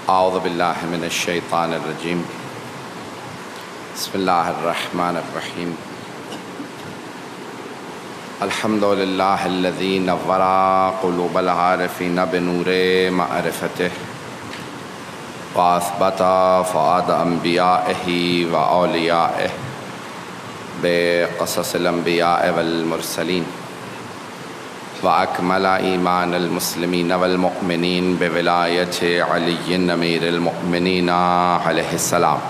اعوذ باللہ من الشیطان الرجیم بسم اللہ الرحمن الرحیم الحمد للہ الذی نور قلوب العارفین بنور معرفتہ واثبت فؤاد انبیائہ واولیائہ بقصص الانبیاء والمرسلین وأكمل إيمان المسلمين والمؤمنين بولاية علي أمير المؤمنين عليه السلام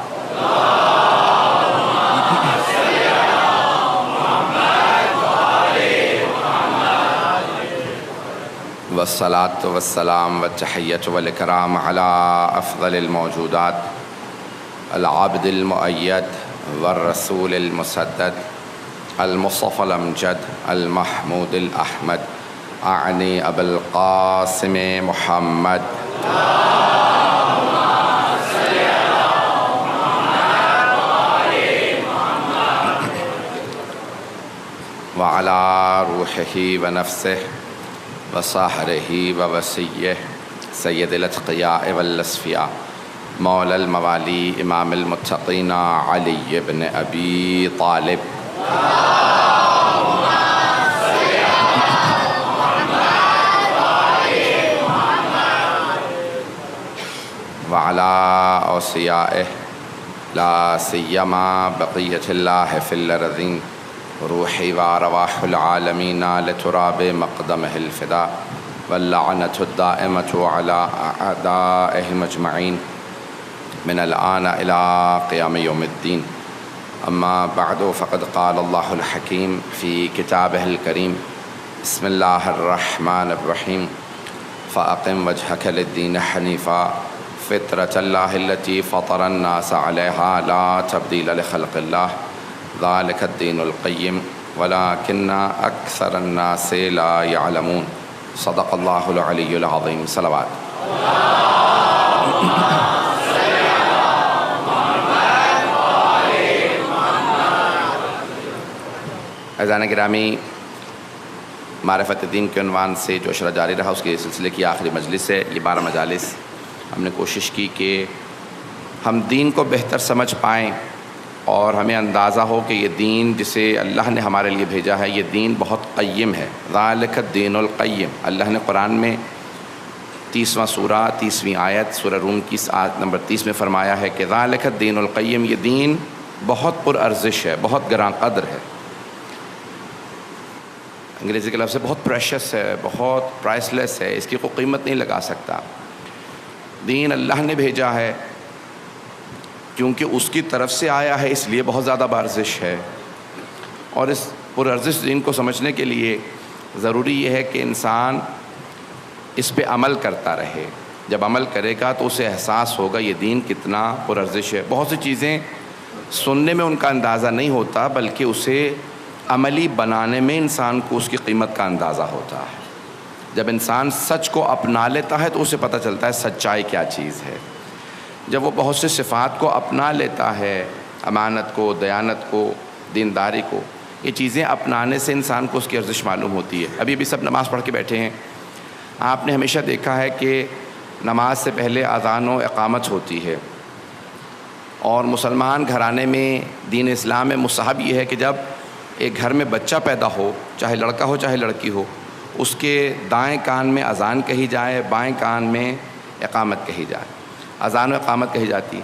والصلاة والسلام والتحية والإكرام على أفضل الموجودات العبد المؤيد والرسول المسدد المصطفى الأمجد المحمود الأحمد أعني أبا القاسم محمد وعلى روحه ونفسه وصهره ووصيه سيد الأتقياء والأصفياء مولى الموالي إمام المتقين علي بن أبي طالب وعلى أوصيائه لا سيما بقية الله في الأرضين روحي وأرواح العالمين لتراب مقدمه الفداء واللعنة الدائمة على أعدائهم أجمعين من الآن إلى قيام يوم الدين أما بعد فقد قال الله الحكيم في كتابه الكريم بسم الله الرحمن الرحيم فأقم وجهك للدين حنيفا فطرة الله التي فطر الناس عليها لا تبديل لخلق الله ذلك الدين القيم ولكن أكثر الناس لا يعلمون صدق الله العلي العظيم صلوات عزیزان گرامی، معرفت دین کے عنوان سے جو اشرہ جاری رہا اس کے سلسلے کی آخری مجلس ہے۔ یہ 12 مجالس ہم نے کوشش کی کہ ہم دین کو بہتر سمجھ پائیں اور ہمیں اندازہ ہو کہ یہ دین جسے اللہ نے ہمارے لیے بھیجا ہے یہ دین بہت قیم ہے۔ ذالک الدین القیم، اللہ نے قرآن میں 30واں سورہ 30ویں آیت سورہ روم کی آیت نمبر 30 میں فرمایا ہے کہ ذالک الدین القیم، یہ دین بہت پر ارزش ہے، بہت گراں قدر ہے۔ انگریزی کے لفظ سے بہت پریشس ہے، بہت پرائس لیس ہے، اس کی کوئی قیمت نہیں لگا سکتا۔ دین اللہ نے بھیجا ہے کیونکہ اس کی طرف سے آیا ہے، اس لیے بہت زیادہ بارزش ہے۔ اور اس پرارزش دین کو سمجھنے کے لیے ضروری یہ ہے کہ انسان اس پہ عمل کرتا رہے۔ جب عمل کرے گا تو اسے احساس ہوگا یہ دین کتنا پرارزش ہے۔ بہت سی چیزیں سننے میں ان کا اندازہ نہیں ہوتا، بلکہ اسے عملی بنانے میں انسان کو اس کی قیمت کا اندازہ ہوتا ہے۔ جب انسان سچ کو اپنا لیتا ہے تو اسے پتہ چلتا ہے سچائی کیا چیز ہے۔ جب وہ بہت سے صفات کو اپنا لیتا ہے، امانت کو، دیانت کو، دینداری کو، یہ چیزیں اپنانے سے انسان کو اس کی ارزش معلوم ہوتی ہے۔ ابھی سب نماز پڑھ کے بیٹھے ہیں۔ آپ نے ہمیشہ دیکھا ہے کہ نماز سے پہلے اذان و اقامت ہوتی ہے، اور مسلمان گھرانے میں دین اسلام میں مستحب یہ ہے کہ جب ایک گھر میں بچہ پیدا ہو، چاہے لڑکا ہو چاہے لڑکی ہو، اس کے دائیں کان میں اذان کہی جائے، بائیں کان میں اقامت کہی جائے۔ اذان و اقامت کہی جاتی ہے۔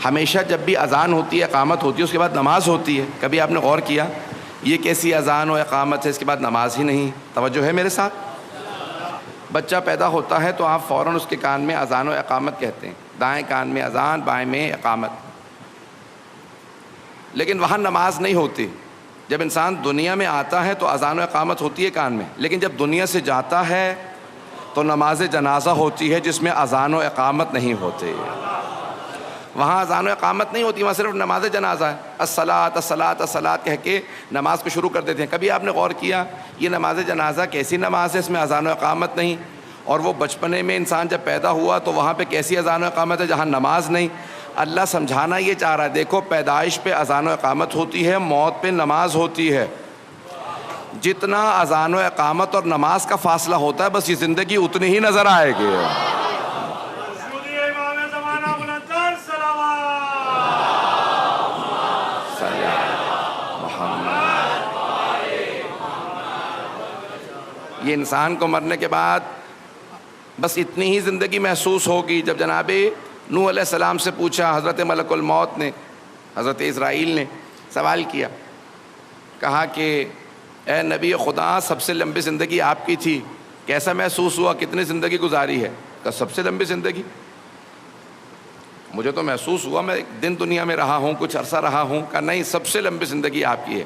ہمیشہ جب بھی اذان ہوتی ہے، اقامت ہوتی ہے، اس کے بعد نماز ہوتی ہے۔ کبھی آپ نے غور کیا یہ کیسی اذان و اقامت ہے، اس کے بعد نماز ہی نہیں؟ توجہ ہے میرے ساتھ؟ بچہ پیدا ہوتا ہے تو آپ فوراً اس کے کان میں اذان و اقامت کہتے ہیں، دائیں کان میں اذان، بائیں میں اقامت، لیکن وہاں نماز نہیں ہوتی۔ جب انسان دنیا میں آتا ہے تو اذان و اقامت ہوتی ہے کان میں، لیکن جب دنیا سے جاتا ہے تو نماز جنازہ ہوتی ہے جس میں اذان و اقامت نہیں ہوتے۔ وہاں اذان و اقامت نہیں ہوتی، وہاں صرف نماز جنازہ ہے۔ الصلاۃ الصلاۃ الصلاۃ کہہ کے نماز کو شروع کر دیتے ہیں۔ کبھی آپ نے غور کیا یہ نماز جنازہ کیسی نماز ہے، اس میں اذان و اقامت نہیں؟ اور وہ بچپنے میں انسان جب پیدا ہوا تو وہاں پہ کیسی اذان و اقامت ہے جہاں نماز نہیں؟ اللہ سمجھانا یہ چاہ رہا ہے، دیکھو پیدائش پہ اذان و اقامت ہوتی ہے، موت پہ نماز ہوتی ہے۔ جتنا اذان و اقامت اور نماز کا فاصلہ ہوتا ہے بس یہ زندگی اتنی ہی نظر آئے گی۔ یہ انسان کو مرنے کے بعد بس اتنی ہی زندگی محسوس ہوگی. جب جناب نوح علیہ السلام سے پوچھا حضرت ملک الموت نے, حضرت اسرائیل نے سوال کیا, کہا کہ اے نبی خدا, سب سے لمبی زندگی آپ کی تھی, کیسا محسوس ہوا, کتنی زندگی گزاری ہے؟ کہا سب سے لمبی زندگی. مجھے تو محسوس ہوا میں ایک دن دنیا میں رہا ہوں, کچھ عرصہ رہا ہوں. کہا نہیں, سب سے لمبی زندگی آپ کی ہے.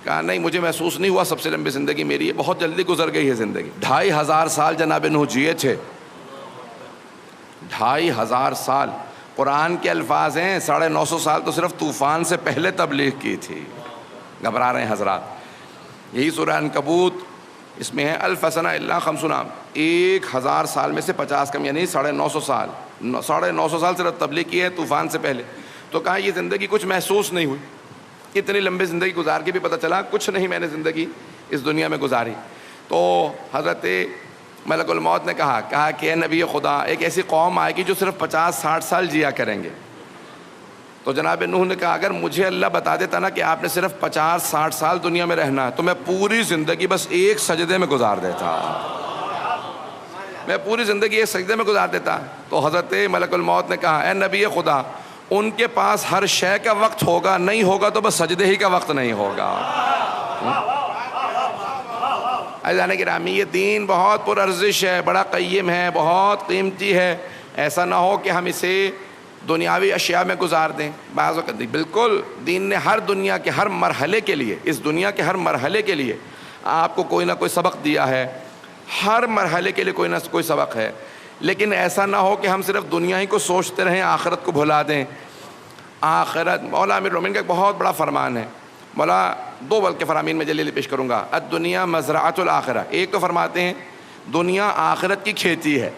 کہا نہیں, مجھے محسوس نہیں ہوا سب سے لمبی زندگی میری ہے, بہت جلدی گزر گئی ہے زندگی. 2500 سال جناب نوح جیے تھے, 2500 سال. قرآن کے الفاظ ہیں 950 سال تو صرف طوفان سے پہلے تبلیغ کی تھی. گھبرا رہے ہیں حضرات. یہی سورہ عنکبوت, اس میں ہے الف سنہ الا 50 عام, 1000 سال میں سے 50 کم, یعنی 950 سال. 950 سال صرف تبلیغ کی ہے طوفان سے پہلے. تو کہا یہ زندگی کچھ محسوس نہیں ہوئی, اتنی لمبی زندگی گزار کے بھی پتہ چلا کچھ نہیں میں نے زندگی اس دنیا میں گزاری. تو حضرت ملک الموت نے کہا کہ اے نبی خدا, ایک ایسی قوم آئے گی جو صرف 50-60 سال جیا کریں گے. تو جناب نوح نے کہا اگر مجھے اللہ بتا دیتا نا کہ آپ نے صرف 50-60 سال دنیا میں رہنا ہے تو میں پوری زندگی بس ایک سجدے میں گزار دیتا, میں پوری زندگی ایک سجدے میں گزار دیتا. تو حضرت ملک الموت نے کہا اے نبی خدا, ان کے پاس ہر شے کا وقت ہوگا, نہیں ہوگا تو بس سجدے ہی کا وقت نہیں ہوگا. عزیزان گرامی, یہ دین بہت پرارزش ہے, بڑا قیم ہے, بہت قیمتی ہے. ایسا نہ ہو کہ ہم اسے دنیاوی اشیاء میں گزار دیں. بعض وقت بالکل دین نے ہر دنیا کے ہر مرحلے کے لیے, اس دنیا کے ہر مرحلے کے لیے آپ کو کوئی نہ کوئی سبق دیا ہے. ہر مرحلے کے لیے کوئی نہ کوئی سبق ہے. لیکن ایسا نہ ہو کہ ہم صرف دنیا ہی کو سوچتے رہیں, آخرت کو بھلا دیں. آخرت, مولا امیر المومنین کا ایک بہت بڑا فرمان ہے. مولا 2 بلکہ فرامین میں جلیل پیش کروں گا. الدنیا مزرعۃ الآخرہ. ایک تو فرماتے ہیں دنیا آخرت کی کھیتی ہے.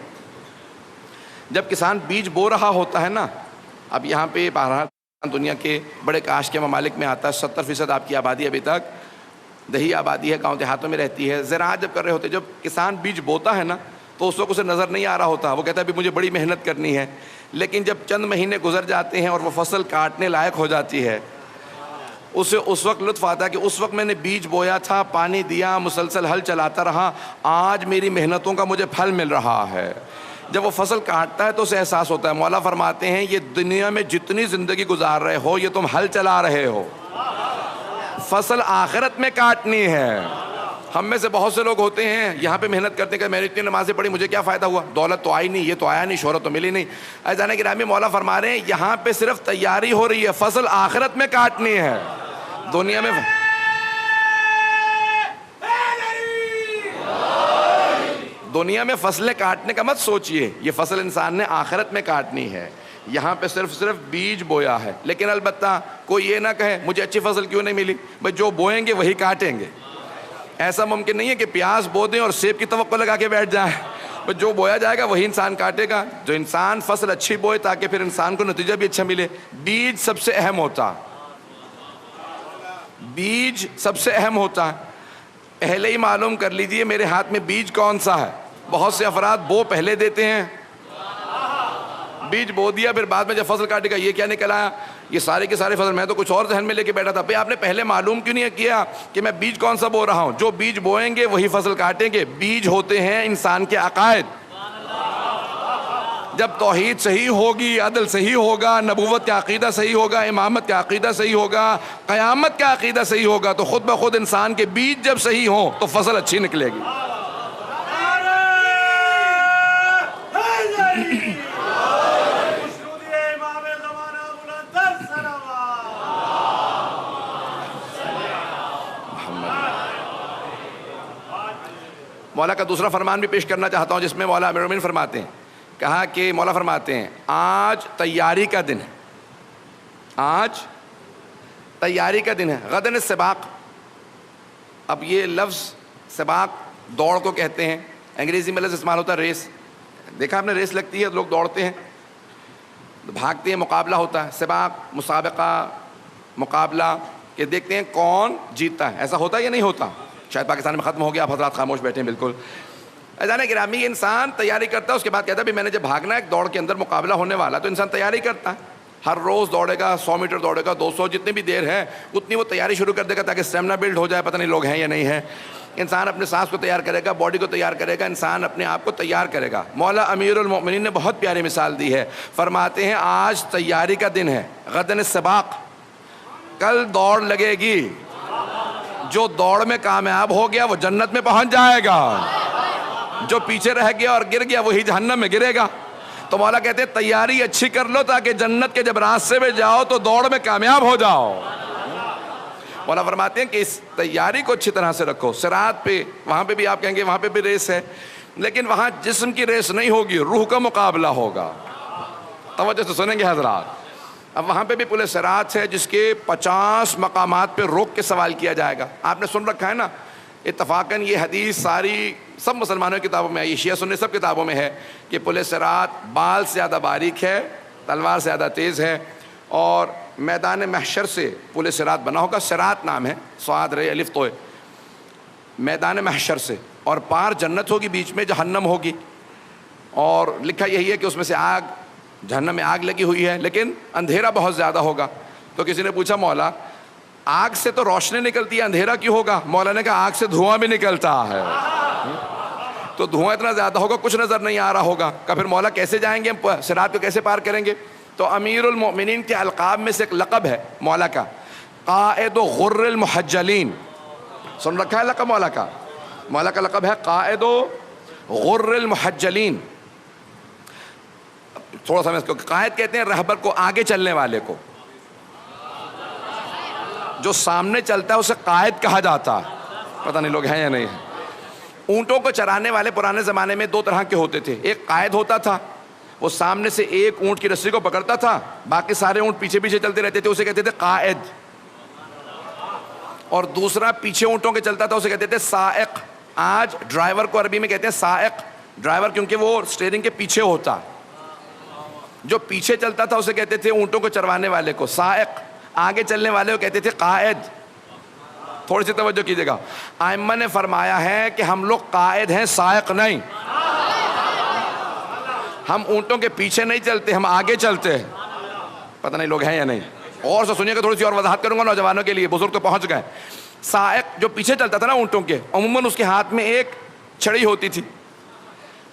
جب کسان بیج بو رہا ہوتا ہے نا, اب یہاں پہ بہرحال دنیا کے بڑے کاش کے ممالک میں آتا ہے, 70% آپ کی آبادی ابھی تک دیہی آبادی ہے, گاؤں دیہاتوں میں رہتی ہے. زراعت جب کر رہے ہوتے, جب کسان بیج بوتا ہے نا تو اس وقت اسے نظر نہیں آ رہا ہوتا, وہ کہتا ہے ابھی مجھے بڑی محنت کرنی ہے. لیکن جب چند مہینے گزر جاتے ہیں اور وہ فصل کاٹنے لائق ہو جاتی ہے, اسے اس وقت لطف آتا ہے کہ اس وقت میں نے بیج بویا تھا, پانی دیا, مسلسل ہل چلاتا رہا, آج میری محنتوں کا مجھے پھل مل رہا ہے. جب وہ فصل کاٹتا ہے تو اسے احساس ہوتا ہے. مولا فرماتے ہیں یہ دنیا میں جتنی زندگی گزار رہے ہو, یہ تم ہل چلا رہے ہو, فصل آخرت میں کاٹنی ہے. ہم میں سے بہت سے لوگ ہوتے ہیں یہاں پہ محنت کرتے ہیں کہ میں نے اتنی نمازیں پڑھی, مجھے کیا فائدہ ہوا, دولت تو آئی نہیں, یہ تو آیا نہیں, شہرت تو ملی نہیں. عزیزان گرامی, مولا فرما رہے ہیں یہاں پہ صرف تیاری ہو رہی ہے, فصل آخرت میں کاٹنی ہے. دنیا میں دنیا میں فصلیں کاٹنے کا مت سوچئے, یہ فصل انسان نے آخرت میں کاٹنی ہے. یہاں پہ صرف بیج بویا ہے. لیکن البتہ کوئی یہ نہ کہے مجھے اچھی فصل کیوں نہیں ملی, بھائی جو بوئیں گے وہی کاٹیں گے. ایسا ممکن نہیں ہے کہ پیاز بو دیں اور سیب کی توقع لگا کے بیٹھ جائیں. بس جو بویا جائے گا وہی انسان کاٹے گا. جو انسان فصل اچھی بوئے تاکہ پھر انسان کو نتیجہ بھی اچھا ملے. بیج سب سے اہم ہوتا, بیج سب سے اہم ہوتا ہے. پہلے ہی معلوم کر لیجئے میرے ہاتھ میں بیج کون سا ہے. بہت سے افراد بو پہلے دیتے ہیں, بیج بو دیا, پھر بعد میں جب فصل کاٹے گا یہ کیا نکل آیا, یہ سارے کے سارے فصل, میں تو کچھ اور ذہن میں لے کے بیٹھا تھا. بھئی آپ نے پہلے معلوم کیوں نہیں کیا کہ میں بیج کون سا بو رہا ہوں. جو بیج بوئیں گے وہی فصل کاٹیں گے. بیج ہوتے ہیں انسان کے عقائد. جب توحید صحیح ہوگی, عدل صحیح ہوگا, نبوت کا عقیدہ صحیح ہوگا, امامت کا عقیدہ صحیح ہوگا, قیامت کا عقیدہ صحیح ہوگا, تو خود بخود انسان کے بیج جب صحیح ہوں تو فصل اچھی نکلے گی. مولا کا دوسرا فرمان بھی پیش کرنا چاہتا ہوں, جس میں مولا امیر المومنین فرماتے ہیں, کہا کہ مولا فرماتے ہیں آج تیاری کا دن ہے, آج تیاری کا دن ہے. غدن السباق. اب یہ لفظ سباق دوڑ کو کہتے ہیں, انگریزی میں لفظ استعمال ہوتا ہے ریس. دیکھا آپ نے, ریس لگتی ہے, لوگ دوڑتے ہیں, بھاگتے ہیں, مقابلہ ہوتا ہے. سباق, مسابقہ, مقابلہ, کہ دیکھتے ہیں کون جیتتا ہے. ایسا ہوتا ہے یا نہیں ہوتا؟ شاید پاکستان میں ختم ہو گیا, آپ حضرات خاموش بیٹھے ہیں. بالکل. عزیزان گرامی, یہ انسان تیاری کرتا ہے, اس کے بعد کہتا ہے بھی میں نے جب بھاگنا ہے, ایک دوڑ کے اندر مقابلہ ہونے والا, تو انسان تیاری کرتا ہے. ہر روز دوڑے گا، 100 میٹر دوڑے گا، 200، جتنی بھی دیر ہے اتنی وہ تیاری شروع کر دے گا تاکہ اسٹیمنا بلڈ ہو جائے. پتہ نہیں لوگ ہیں یا نہیں ہیں. انسان اپنے سانس کو تیار کرے گا، باڈی کو تیار کرے گا، انسان اپنے آپ کو تیار کرے گا. مولا امیر المؤمنین نے بہت پیاری مثال دی ہے. فرماتے ہیں آج تیاری کا دن ہے، غدن السباق، کل دوڑ لگے گی. جو دوڑ میں کامیاب ہو گیا وہ جنت میں پہنچ جائے گا، جو پیچھے رہ گیا اور گر گیا وہی جہنم میں گرے گا. تو مولا کہتے ہیں تیاری اچھی کر لو تاکہ جنت کے جب راستے میں جاؤ تو دوڑ میں کامیاب ہو جاؤ. مولا فرماتے ہیں کہ اس تیاری کو اچھی طرح سے رکھو. صراط پہ وہاں پہ بھی آپ کہیں گے وہاں پہ بھی ریس ہے، لیکن وہاں جسم کی ریس نہیں ہوگی، روح کا مقابلہ ہوگا. توجہ سے سنیں گے حضرات. اب وہاں پہ بھی پل صراط ہے جس کے 50 مقامات پہ روک کے سوال کیا جائے گا. آپ نے سن رکھا ہے نا اتفاقاً یہ حدیث ساری سب مسلمانوں کی کتابوں میں ہے، یہ شیعہ سنی سب کتابوں میں ہے کہ پل صراط بال سے زیادہ باریک ہے، تلوار سے زیادہ تیز ہے، اور میدان محشر سے پل صراط بنا ہوگا. صراط نام ہے، صاد رے الف توئے. میدان محشر سے، اور پار جنت ہوگی، بیچ میں جہنم ہوگی، اور لکھا یہی ہے کہ اس میں سے آگ، جہنم میں آگ لگی ہوئی ہے، لیکن اندھیرا بہت زیادہ ہوگا. تو کسی نے پوچھا مولا آگ سے تو روشنی نکلتی ہے، اندھیرا کیوں ہوگا؟ مولا نے کہا آگ سے دھواں بھی نکلتا ہے، تو دھواں اتنا زیادہ ہوگا کچھ نظر نہیں آ رہا ہوگا. کہ پھر مولا کیسے جائیں گے ہم صراط کو، کیسے پار کریں گے؟ تو امیر المؤمنین کے القاب میں سے ایک لقب ہے مولا کا، قائد غر المحجلین. سن رکھا ہے لقب مولا کا؟ مولا کا لقب ہے قائد غر المحجلین. تھوڑا سا میں اس کو قائد کہتے ہیں رہبر کو، آگے چلنے والے کو. جو سامنے چلتا ہے اسے قائد کہا جاتا ہے. پتہ نہیں لوگ ہیں یا نہیں ہیں. اونٹوں کو چرانے والے پرانے زمانے میں 2 طرح کے ہوتے تھے. ایک قائد ہوتا تھا، وہ سامنے سے ایک اونٹ کی رسی کو پکڑتا تھا، باقی سارے اونٹ پیچھے پیچھے چلتے رہتے تھے، اسے کہتے تھے قائد. اور دوسرا پیچھے اونٹوں کے چلتا تھا، اسے کہتے تھے سائق. آج ڈرائیور کو عربی میں کہتے ہیں سائق، ڈرائیور کیونکہ وہ اسٹیئرنگ کے پیچھے ہوتا. جو پیچھے چلتا تھا اسے کہتے تھے اونٹوں کو چروانے والے کو سائق، آگے چلنے والے کو کہتے تھے قائد. تھوڑی سی توجہ کیجیے گا. ائمہ نے فرمایا ہے کہ ہم لوگ قائد ہیں، سائق نہیں. ہم اونٹوں کے پیچھے نہیں چلتے، ہم آگے چلتے ہیں. پتہ نہیں لوگ ہیں یا نہیں. اور سے سنیے گا، تھوڑی سی اور وضاحت کروں گا نوجوانوں کے لیے، بزرگ تو پہنچ گئے. سائق جو پیچھے چلتا تھا نا اونٹوں کے، عموماً اس کے ہاتھ میں ایک چھڑی ہوتی تھی،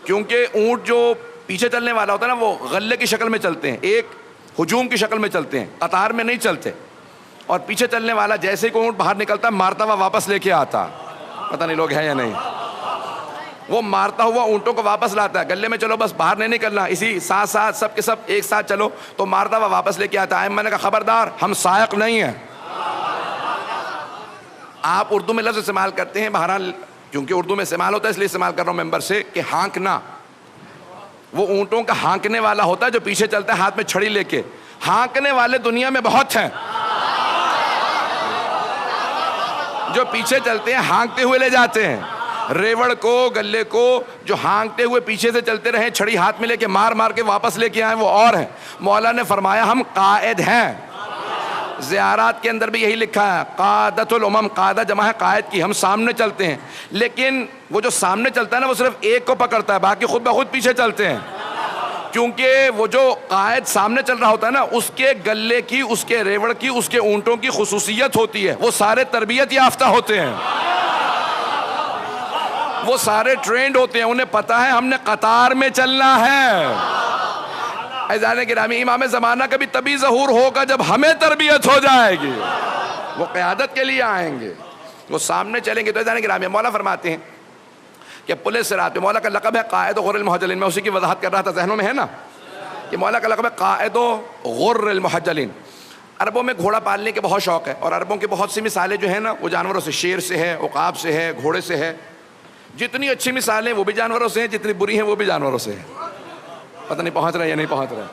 کیونکہ اونٹ جو پیچھے چلنے والا ہوتا ہے نا وہ غلے کی شکل میں چلتے ہیں، ایک ہجوم کی شکل میں چلتے ہیں، قطار میں نہیں چلتے. اور پیچھے چلنے والا جیسے ہی کوئی اونٹ باہر نکلتا مارتا ہوا واپس لے کے آتا. پتہ نہیں لوگ ہیں یا نہیں. وہ مارتا ہوا اونٹوں کو واپس لاتا ہے. گلے میں چلو بس باہر نہیں نکلنا، اسی ساتھ ساتھ سب کے سب ایک ساتھ چلو، تو مارتا ہوا واپس لے کے آتا ہے. میں نے کہا خبردار، ہم سائق نہیں ہیں. آپ اردو میں لفظ استعمال کرتے ہیں، بہرحال کیونکہ اردو میں استعمال ہوتا ہے اس لیے استعمال کر رہا ہوں ممبر سے، کہ ہانکنا. وہ اونٹوں کا ہانکنے والا ہوتا ہے جو پیچھے چلتا ہے ہاتھ میں چھڑی لے کے. ہانکنے والے دنیا میں بہت ہیں، جو پیچھے چلتے ہیں ہانکتے ہوئے لے جاتے ہیں. ریوڑ کو، گلے کو جو ہانکتے ہوئے پیچھے سے چلتے رہے، چھڑی ہاتھ میں لے کے مار مار کے واپس لے کے آئے، وہ اور ہیں. مولا نے فرمایا ہم قائد ہیں. زیارات کے اندر بھی یہی لکھا ہے، قادۃ الامم، قادہ جمع ہے قائد کی. ہم سامنے چلتے ہیں، لیکن وہ جو سامنے چلتا ہے نا وہ صرف ایک کو پکڑتا ہے، باقی خود بخود پیچھے چلتے ہیں. کیونکہ وہ جو قائد سامنے چل رہا ہوتا ہے نا، اس کے گلے کی، اس کے ریوڑ کی، اس کے اونٹوں کی خصوصیت ہوتی ہے، وہ سارے تربیت یافتہ ہوتے ہیں، وہ سارے ٹرینڈ ہوتے ہیں، انہیں پتہ ہے ہم نے قطار میں چلنا ہے. عزیزان گرامی، امام زمانہ کا بھی تبھی ظہور ہوگا جب ہمیں تربیت ہو جائے گی. وہ قیادت کے لیے آئیں گے، وہ سامنے چلیں گے. تو عزیزان گرامی، مولا فرماتے ہیں کہ پل صراط پہ مولا کا لقب ہے قائد غر المحجلین. میں اسی کی وضاحت کر رہا تھا، ذہنوں میں ہے نا کہ مولا کا لقب ہے قائد غر المحجلین. عربوں میں گھوڑا پالنے کے بہت شوق ہے، اور عربوں کی بہت سی مثالیں جو ہیں نا وہ جانوروں سے، شیر سے ہے، عقاب سے ہے، گھوڑے سے ہے. جتنی اچھی مثالیں وہ بھی جانوروں سے ہیں، جتنی بری ہیں وہ بھی جانوروں سے ہیں. پتہ نہیں پہنچ رہے یا نہیں پہنچ رہے.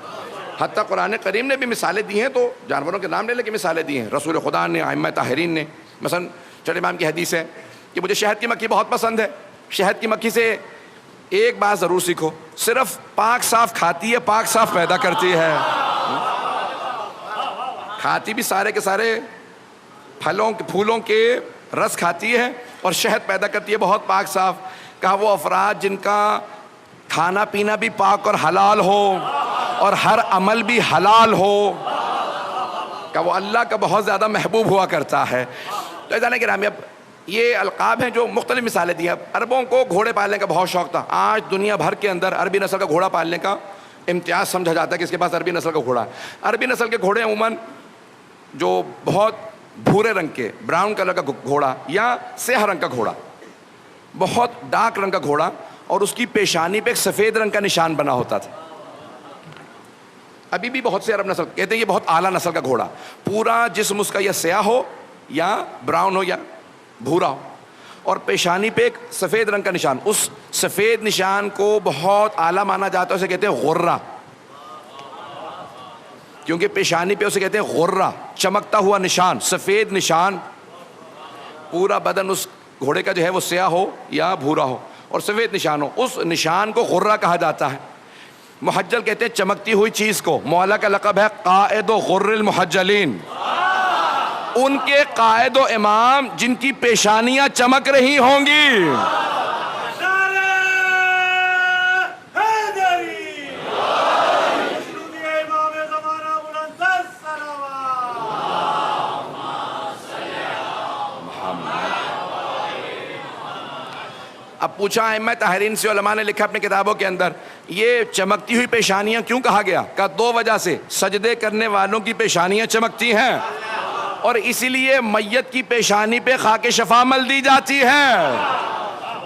حتیٰ قرآن کریم نے بھی مثالیں دی ہیں، تو جانوروں کے نام لے لے کے مثالیں دی ہیں. رسول خدا نے، ائمہ طاہرین نے. مثلا چڑھ امام کی حدیث ہے کہ مجھے شہد کی مکھی بہت پسند ہے. شہد کی مکھی سے ایک بات ضرور سیکھو، صرف پاک صاف کھاتی ہے، پاک صاف پیدا کرتی ہے. کھاتی بھی سارے کے سارے پھولوں کے رس کھاتی ہے، اور شہد پیدا کرتی ہے بہت پاک صاف. کہا وہ افراد جن کا کھانا پینا بھی پاک اور حلال ہو، اور ہر عمل بھی حلال ہو، کہ وہ اللہ کا بہت زیادہ محبوب ہوا کرتا ہے. تو ایسا نہیں کہ اب یہ القاب ہیں جو مختلف مثالیں دی ہیں. عربوں کو گھوڑے پالنے کا بہت شوق تھا. آج دنیا بھر کے اندر عربی نسل کا گھوڑا پالنے کا امتیاز سمجھا جاتا ہے کہ اس کے پاس عربی نسل کا گھوڑا ہے. عربی نسل کے گھوڑے عموماً جو بہت بھورے رنگ کے براؤن کلر کا گھوڑا یا سیاہ رنگ کا گھوڑا, بہت ڈارک رنگ کا گھوڑا, اور اس کی پیشانی پہ ایک سفید رنگ کا نشان بنا ہوتا تھا. ابھی بھی بہت سے عرب نسل کہتے ہیں یہ بہت اعلیٰ نسل کا گھوڑا, پورا جسم اس کا یا سیاہ ہو یا براؤن ہو یا بھورا ہو, اور پیشانی پہ ایک سفید رنگ کا نشان. اس سفید نشان کو بہت اعلیٰ مانا جاتا ہے, اسے کہتے ہیں غرہ, کیونکہ پیشانی پہ اسے کہتے ہیں غرہ, چمکتا ہوا نشان, سفید نشان. پورا بدن اس گھوڑے کا جو ہے وہ سیاہ ہو یا بھورا ہو اور سفید نشان ہو, اس نشان کو غرہ کہا جاتا ہے. محجل کہتے ہیں چمکتی ہوئی چیز کو. مولا کا لقب ہے قائد و غر المحجلین, ان کے قائد و امام جن کی پیشانیاں چمک رہی ہوں گی. اب پوچھا ائمہ طاہرین سے, علماء نے لکھا اپنی کتابوں کے اندر, یہ چمکتی ہوئی پیشانیاں کیوں کہا گیا؟ کہ دو وجہ سے. سجدے کرنے والوں کی پیشانیاں چمکتی ہیں, اور اسی لیے میت کی پیشانی پہ خاک شفا مل دی جاتی ہے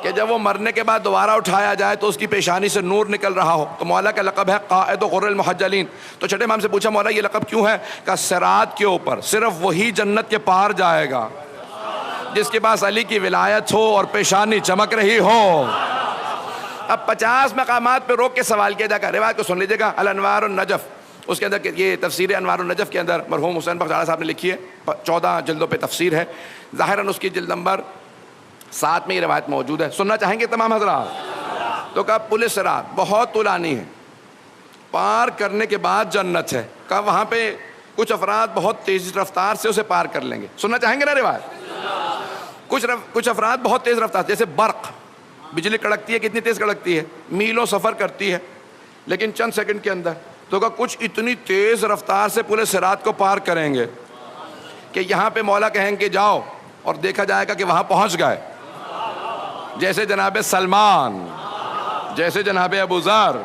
کہ جب وہ مرنے کے بعد دوبارہ اٹھایا جائے تو اس کی پیشانی سے نور نکل رہا ہو. تو مولا کا لقب ہے قائد و غر المحجلین. تو چھٹے امام سے پوچھا مولا یہ لقب کیوں ہے؟ کہ صراط کے اوپر صرف وہی جنت کے پار جائے گا جس کے پاس علی کی ولایت ہو اور پیشانی چمک رہی ہو. اب 50 مقامات پہ روک کے سوال کیا جائے گا. روایت کو سن لیجیے گا, الانوار النجف, اس کے اندر یہ تفسیر انوار النجف کے اندر مرحوم حسین بخش صاحب نے لکھی ہے, 14 جلدوں پہ تفسیر ہے. ظاہراً اس کی جلد نمبر 7 میں یہ روایت موجود ہے. سننا چاہیں گے تمام حضرات؟ تو کہا پل صراط بہت طولانی ہے, پار کرنے کے بعد جنت ہے. کہا وہاں پہ کچھ افراد بہت تیز رفتار سے اسے پار کر لیں گے. سننا چاہیں گے نا روایت؟ کچھ افراد بہت تیز رفتار, جیسے برق, بجلی کڑکتی ہے, کتنی تیز کڑکتی ہے, میلوں سفر کرتی ہے لیکن چند سیکنڈ کے اندر. تو کہا کچھ اتنی تیز رفتار سے پورے صراط کو پار کریں گے کہ یہاں پہ مولا کہیں گے جاؤ, اور دیکھا جائے گا کہ وہاں پہنچ گئے, جیسے جناب سلمان, جیسے جناب ابو ذر,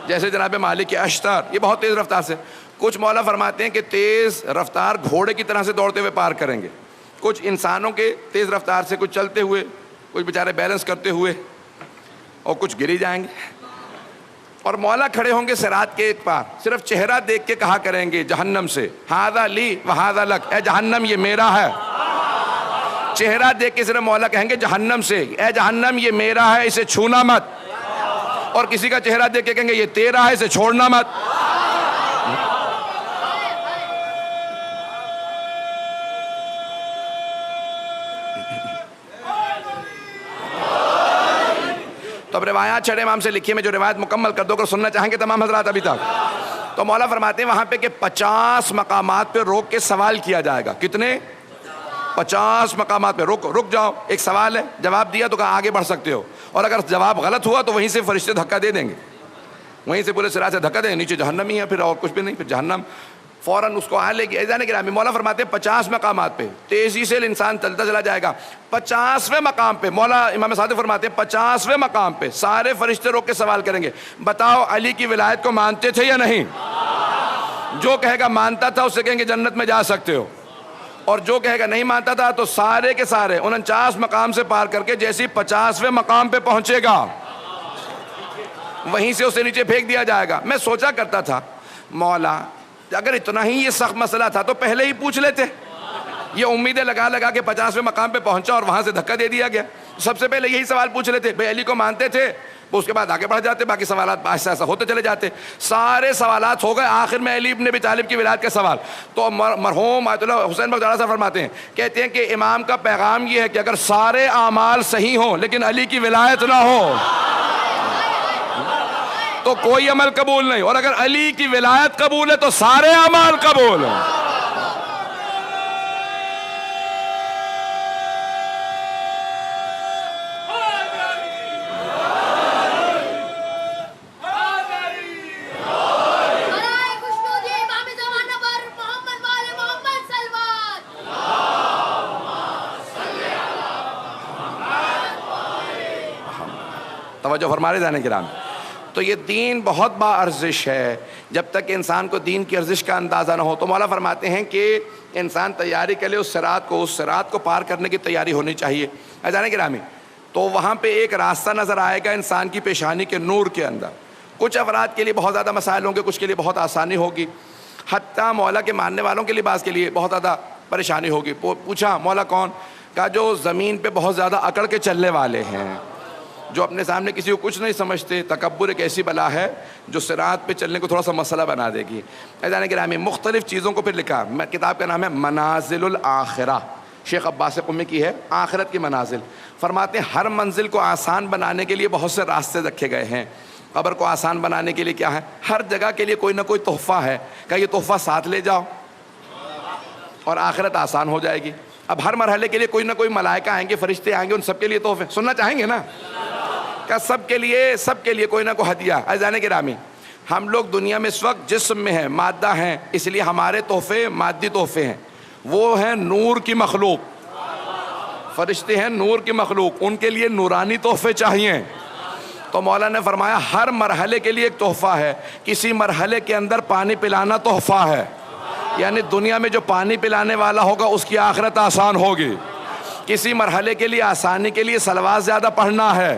جیسے جناب مالک اشتر. یہ بہت تیز رفتار سے. کچھ مولا فرماتے ہیں کہ تیز رفتار گھوڑے کی طرح سے دوڑتے ہوئے پار کریں گے, کچھ انسانوں کے تیز رفتار سے, کچھ چلتے ہوئے, کچھ بیچارے بیلنس کرتے ہوئے, اور کچھ گری جائیں گے. اور مولا کھڑے ہوں گے صراط کے ایک پار, صرف چہرہ دیکھ کے کہا کریں گے جہنم سے, ھذا لی و ھذا لک, اے جہنم یہ میرا ہے. چہرہ دیکھ کے صرف مولا کہیں گے جہنم سے, اے جہنم یہ میرا ہے, اسے چھونا مت. اور کسی کا چہرہ دیکھ کے کہیں گے یہ تیرا ہے, اسے چھوڑنا مت. تو اب روایات چھٹے امام سے لکھی ہے, میں جو روایت مکمل کر دو, اگر سننا چاہیں گے تمام حضرات ابھی تک. تو مولا فرماتے ہیں وہاں پہ کہ 50 مقامات پہ روک کے سوال کیا جائے گا. کتنے؟ 50 مقامات پہ رک جاؤ, ایک سوال ہے, جواب دیا تو کہا آگے بڑھ سکتے ہو, اور اگر جواب غلط ہوا تو وہیں سے فرشتے دھکا دے دیں گے, وہیں سے پورے صراط سے دھکا دیں گے, نیچے جہنم ہی ہے, پھر اور کچھ بھی نہیں, پھر جہنم فوراً اس کو آ لے گی. ایسا نہیں کہ مولا فرماتے ہیں 50 مقامات پہ تیزی سے انسان چلتا چلا جائے گا. 50ویں مقام پہ مولا امام صادق فرماتے ہیں 50ویں مقام پہ سارے فرشتے روک کے سوال کریں گے, بتاؤ علی کی ولایت کو مانتے تھے یا نہیں؟ جو کہے گا مانتا تھا اسے کہیں گے جنت میں جا سکتے ہو, اور جو کہے گا نہیں مانتا تھا تو سارے کے سارے 49 مقام سے پار کر کے جیسے 50ویں مقام پہ پہنچے گا وہیں سے اسے نیچے پھینک دیا جائے گا. میں سوچا کرتا تھا مولا اگر اتنا ہی یہ سخت مسئلہ تھا تو پہلے ہی پوچھ لیتے. یہ امیدیں لگا لگا کے 50ویں مقام پہ پہنچا اور وہاں سے دھکا دے دیا گیا. سب سے پہلے یہی سوال پوچھ لیتے, بھائی علی کو مانتے تھے, اس کے بعد آگے بڑھ جاتے, باقی سوالات ایسا ایسا ہوتے چلے جاتے. سارے سوالات ہو گئے, آخر میں علی ابن ابی طالب کی ولایت کا سوال. تو مرحوم آیت اللہ حسین بخش صاحب فرماتے ہیں, کہتے ہیں کہ امام کا پیغام یہ ہے کہ اگر سارے اعمال صحیح ہوں لیکن علی کی ولایت نہ ہو تو کوئی عمل قبول نہیں, اور اگر علی کی ولایت قبول ہے تو سارے اعمال قبول ہیں. توجہ فرما رہے جانے کرام. تو یہ دین بہت با ارزش ہے. جب تک انسان کو دین کی ارزش کا اندازہ نہ ہو تو مولا فرماتے ہیں کہ انسان تیاری کے لیے اس صراط کو پار کرنے کی تیاری ہونی چاہیے. جانے گرامی, تو وہاں پہ ایک راستہ نظر آئے گا انسان کی پیشانی کے نور کے اندر. کچھ افراد کے لیے بہت زیادہ مسائل ہوں گے, کچھ کے لیے بہت آسانی ہوگی, حتیٰ مولا کے ماننے والوں کے لیے بعض کے لیے بہت زیادہ پریشانی ہوگی. پوچھا مولا کون؟ کہا جو زمین پہ بہت زیادہ اکڑ کے چلنے والے ہیں, جو اپنے سامنے کسی کو کچھ نہیں سمجھتے. تکبر ایک ایسی بلا ہے جو صراط پہ چلنے کو تھوڑا سا مسئلہ بنا دے گی. جانے گرامی, مختلف چیزوں کو پھر لکھا. کتاب کا نام ہے منازل الآخرہ, شیخ عباس قمی کی ہے, آخرت کی منازل. فرماتے ہیں ہر منزل کو آسان بنانے کے لیے بہت سے راستے رکھے گئے ہیں. قبر کو آسان بنانے کے لیے کیا ہے؟ ہر جگہ کے لیے کوئی نہ کوئی تحفہ ہے. کہ یہ تحفہ ساتھ لے جاؤ اور آخرت آسان ہو جائے گی. اب ہر مرحلے کے لیے کوئی نہ کوئی ملائکہ آئیں گے, فرشتے آئیں گے, ان سب کے لیے تحفے سننا چاہیں گے نا. کہ سب کے لیے کوئی نہ کوئی ہدیہ. عزیزان گرامی, ہم لوگ دنیا میں اس وقت جسم میں ہیں, مادہ ہیں, اس لیے ہمارے تحفے مادی تحفے ہیں. وہ ہیں نور کی مخلوق, فرشتے ہیں نور کی مخلوق, ان کے لیے نورانی تحفے چاہیے. تو مولا نے فرمایا ہر مرحلے کے لیے ایک تحفہ ہے. کسی مرحلے کے اندر پانی پلانا تحفہ ہے, یعنی دنیا میں جو پانی پلانے والا ہوگا اس کی آخرت آسان ہوگی. کسی مرحلے کے لیے آسانی کے لیے صلوات زیادہ پڑھنا ہے,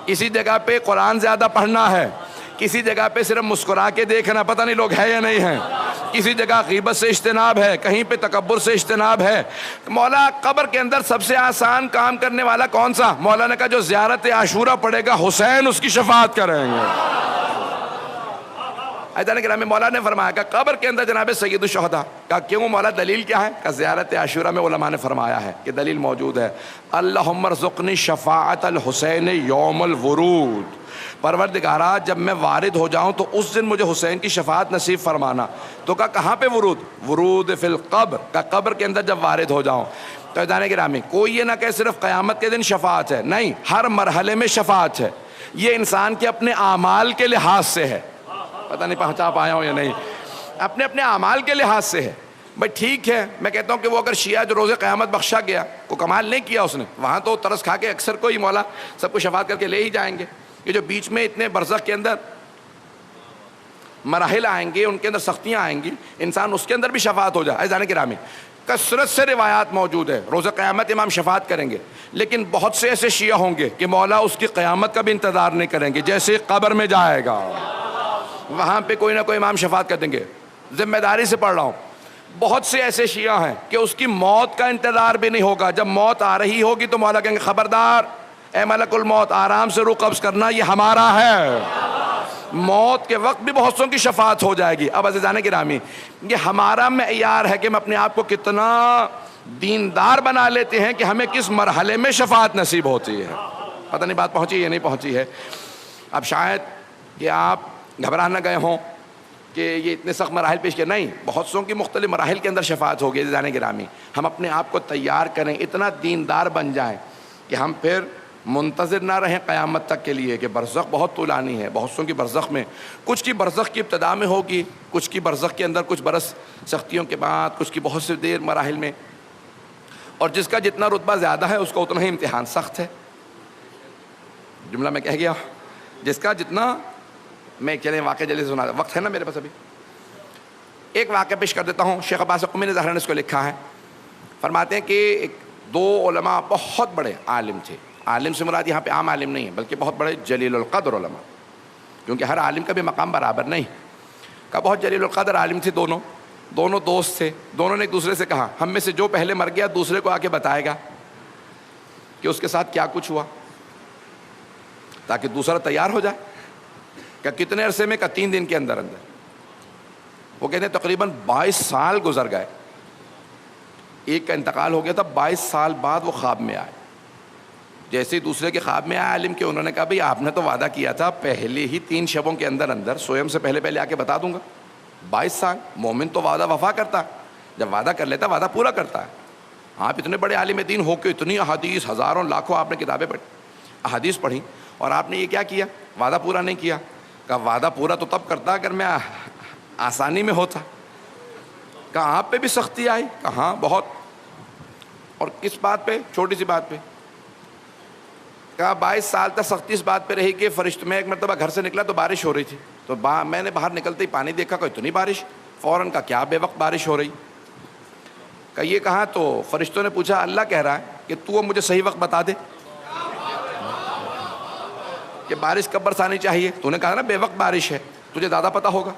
کسی جگہ پہ قرآن زیادہ پڑھنا ہے, کسی جگہ پہ صرف مسکرا کے دیکھنا, پتہ نہیں لوگ ہے یا نہیں ہیں, کسی جگہ غیبت سے اجتناب ہے, کہیں پہ تکبر سے اجتناب ہے. مولا قبر کے اندر سب سے آسان کام کرنے والا کون سا؟ مولا نے کہا جو زیارت عاشورہ پڑے گا حسین اس کی شفاعت کریں گے. ایدان کرام, مولا نے فرمایا کہ قبر کے اندر جناب سید الشہداء. کہا کیوں مولا, دلیل کیا ہے؟ کہ زیارت عاشورہ میں علماء نے فرمایا ہے کہ دلیل موجود ہے. اللہم ارزقنی شفاعت الحسین یوم الورود. پروردگارا جب میں وارد ہو جاؤں تو اس دن مجھے حسین کی شفاعت نصیب فرمانا. تو کہا کہاں پہ ورود؟ ورود فی القبر, کہ قبر کے اندر جب وارد ہو جاؤں. تو ایدان گرامی, کوئی یہ نہ کہ صرف قیامت کے دن شفاعت ہے, نہیں, ہر مرحلے میں شفاعت ہے. یہ انسان کے اپنے اعمال کے لحاظ سے ہے, پتہ نہیں پہنچا پایا ہوں یا نہیں, اپنے اپنے اعمال کے لحاظ سے ہے. بھائی ٹھیک ہے, میں کہتا ہوں کہ وہ اگر شیعہ جو روز قیامت بخشا گیا, کو کمال نہیں کیا اس نے, وہاں تو ترس کھا کے اکثر کو ہی مولا سب کو شفاعت کر کے لے ہی جائیں گے. یہ جو بیچ میں اتنے برزخ کے اندر مراحل آئیں گے, ان کے اندر سختیاں آئیں گی, انسان اس کے اندر بھی شفاعت ہو جائے. عزیزان گرامی, کثرت سے روایات موجود ہے, روز قیامت امام شفاعت کریں گے, لیکن بہت سے ایسے شیعہ ہوں گے کہ مولا اس کی قیامت کا بھی انتظار نہیں کریں گے. جیسے قبر میں جائے گا وہاں پہ کوئی نہ کوئی امام شفاعت کر دیں گے. ذمہ داری سے پڑھ رہا ہوں, بہت سے ایسے شیعہ ہیں کہ اس کی موت کا انتظار بھی نہیں ہوگا. جب موت آ رہی ہوگی تو مولا کہیں گے خبردار اے ملک الموت, آرام سے روح قبض کرنا, یہ ہمارا ہے. موت کے وقت بھی بہت سوں کی شفاعت ہو جائے گی. اب عزیزان گرامی, یہ ہمارا معیار ہے کہ ہم اپنے آپ کو کتنا دیندار بنا لیتے ہیں کہ ہمیں کس مرحلے میں شفاعت نصیب ہوتی ہے. پتہ نہیں بات پہنچی یا نہیں پہنچی ہے. اب شاید کہ آپ گھبرا نہ گئے ہوں کہ یہ اتنے سخت مراحل پیش کیا, نہیں, بہت سوں کی مختلف مراحل کے اندر شفاعت ہوگی. عزیزان گرامی, ہم اپنے آپ کو تیار کریں, اتنا دیندار بن جائیں کہ ہم پھر منتظر نہ رہیں قیامت تک کے لیے کہ برزخ بہت طولانی ہے. بہت سوں کی برزخ میں, کچھ کی برزخ کی ابتدا میں ہوگی, کچھ کی برزخ کے اندر کچھ برس سختیوں کے بعد, کچھ کی بہت سی دیر مراحل میں. اور جس کا جتنا رتبہ زیادہ ہے اس کا اتنا ہی امتحان سخت ہے. جملہ میں کہہ گیا, جس کا جتنا, میں چلیں واقعہ جلدی سنا, وقت ہے نا میرے پاس ابھی, ایک واقعہ پیش کر دیتا ہوں. شیخ عباس قمی نے ظاہراً اس کو لکھا ہے. فرماتے ہیں کہ ایک دو علماء بہت بڑے عالم تھے. عالم سے مراد یہاں پہ عام عالم نہیں ہے, بلکہ بہت بڑے جلیل القدر علماء, کیونکہ ہر عالم کا بھی مقام برابر نہیں. کہ بہت جلیل القدر عالم تھے, دونوں دوست تھے. دونوں نے ایک دوسرے سے کہا ہم میں سے جو پہلے مر گیا دوسرے کو آ کے بتائے گا کہ اس کے ساتھ کیا کچھ ہوا, تاکہ دوسرا تیار ہو جائے. کہ کتنے عرصے میں؟ کہ 3 دن کے اندر. وہ کہتے ہیں تقریباً 22 سال گزر گئے. ایک کا انتقال ہو گیا تھا, 22 سال بعد وہ خواب میں آئے. جیسے ہی دوسرے کے خواب میں آئے عالم کے, انہوں نے کہا بھئی آپ نے تو وعدہ کیا تھا پہلے ہی 3 شبوں کے اندر سوئم سے پہلے آ کے بتا دوں گا. 22 سال, مومن تو وعدہ وفا کرتا ہے, جب وعدہ کر لیتا وعدہ پورا کرتا ہے. آپ اتنے بڑے عالم دین ہو کے اتنی احادیث, ہزاروں لاکھوں آپ نے کتابیں پڑھی, احادیث پڑھی, اور آپ نے یہ کیا کیا, وعدہ پورا نہیں کیا. کہ وعدہ پورا تو تب کرتا اگر میں آسانی میں ہوتا. کہا آپ پہ بھی سختی آئی؟ کہاں بہت. اور کس بات پہ؟ چھوٹی سی بات پہ. کہ کہا 22 سال تک سختی اس بات پہ رہی کہ فرشتوں میں ایک مرتبہ گھر سے نکلا تو بارش ہو رہی تھی، تو میں نے باہر نکلتے ہی پانی دیکھا کہ اتنی بارش، فوراً کا کیا بے وقت بارش ہو رہی، کہ یہ کہاں؟ تو فرشتوں نے پوچھا اللہ کہہ رہا ہے کہ تو مجھے صحیح وقت بتا دے کہ بارش کب برسانی چاہیے، تو نے کہا نا بے وقت بارش ہے، تجھے زیادہ پتہ ہوگا۔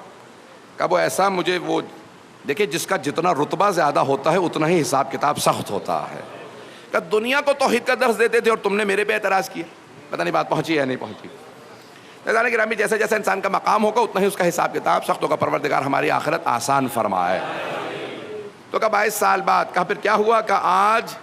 کہ وہ ایسا مجھے وہ دیکھیں جس کا جتنا رتبہ زیادہ ہوتا ہے اتنا ہی حساب کتاب سخت ہوتا ہے۔ کہ دنیا کو توحید کا درس دیتے تھے اور تم نے میرے پہ اعتراض کیا، پتہ نہیں بات پہنچی یا نہیں پہنچی۔ جانے گرامی جیسا جیسا انسان کا مقام ہوگا اتنا ہی اس کا حساب کتاب سخت ہوگا، پروردگار ہماری آخرت آسان فرمائے۔ تو کہ 22 سال بعد کہا پھر کیا ہوا؟ کہ آج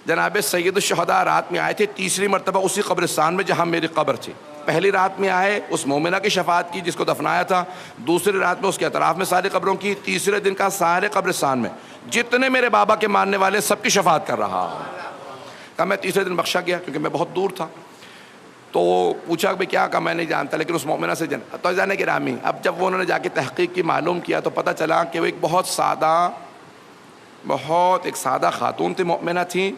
جناب سید الشہداء رات میں آئے تھے، تیسری مرتبہ اسی قبرستان میں جہاں میری قبر تھی۔ پہلی رات میں آئے اس مومنہ کی شفاعت کی جس کو دفنایا تھا، دوسری رات میں اس کے اطراف میں ساری قبروں کی، تیسرے دن کا سارے قبرستان میں جتنے میرے بابا کے ماننے والے سب کی شفاعت کر رہا ہوں۔ کہا میں تیسرے دن بخشا گیا کیونکہ میں بہت دور تھا۔ تو پوچھا کہ کیا؟ کہا میں نہیں جانتا، لیکن اس مومنہ سے تو جانے گرامی اب جب وہ انہوں نے جا کے تحقیق کی، معلوم کیا تو پتہ چلا کہ وہ ایک بہت سادہ خاتون تھی، مومنہ تھیں،